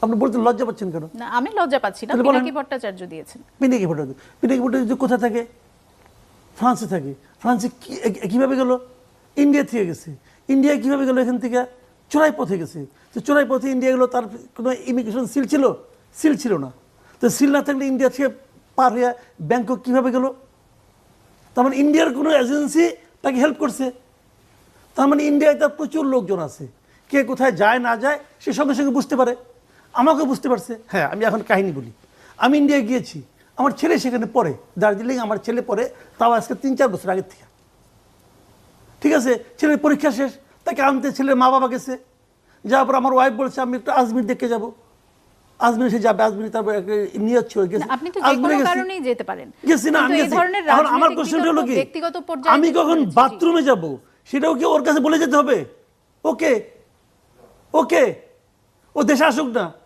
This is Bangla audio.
আপনি বলতে লজ্জা পাচ্ছেন কেন? না, আমি লজ্জা পাচ্ছি না। পিনাকি ভট্টাচার্য দিয়েছেন। পিনাকি ভট্টাচার্য কোথায় থাকে? ফ্রান্সে থাকে। ফ্রান্সে কিভাবে গেল? ইন্ডিয়া থেকে গেছে। ইন্ডিয়া কিভাবে গেল? এখান থেকে চোরাই পথে গেছে। তো চোরাই পথে ইন্ডিয়া গেলো, তার কোনো ইমিগ্রেশন সিল ছিল? সিল ছিল না। তো সিল না থাকলে ইন্ডিয়া থেকে পার হয়ে ব্যাংকক কিভাবে গেল? তার মানে ইন্ডিয়ার কোনো এজেন্সি তাকে হেল্প করছে। তার মানে ইন্ডিয়ায় তার প্রচুর লোকজন আছে, কে কোথায় যায় না যায় সে সঙ্গে সঙ্গে বুঝতে পারে। আমাকেও বুঝতে পারছে। হ্যাঁ, আমি এখন কাহিনী বলি। আমি ইন্ডিয়ায় গিয়েছি, আমার ছেলে সেখানে পড়ে, দার্জিলিং আমার ছেলে পড়ে, তাও আজকে 3-4 বছর আগের থেকে। ঠিক আছে, ছেলের পরীক্ষা শেষ, তাকে আনতে ছেলের মা বাবা গেছে। যাওয়ার পর আমার ওয়াইফ বলছে আমি একটু আজমির দেখে যাবো। আজমির সে যাবে, আজমির তারপর নিয়ত ছিল গেছে। আপনি তো যে কোনো কারণেই যেতে পারেন। গেছি না, আমি গেছি। এখন আমার কোশ্চেনটা হলো কি, ব্যক্তিগত পর্যায়ে আমি কখন বাথরুমে যাব সেটাও কি ওর কাছে বলে যেতে হবে? ওকে ওকে ও দেশে আসুক না,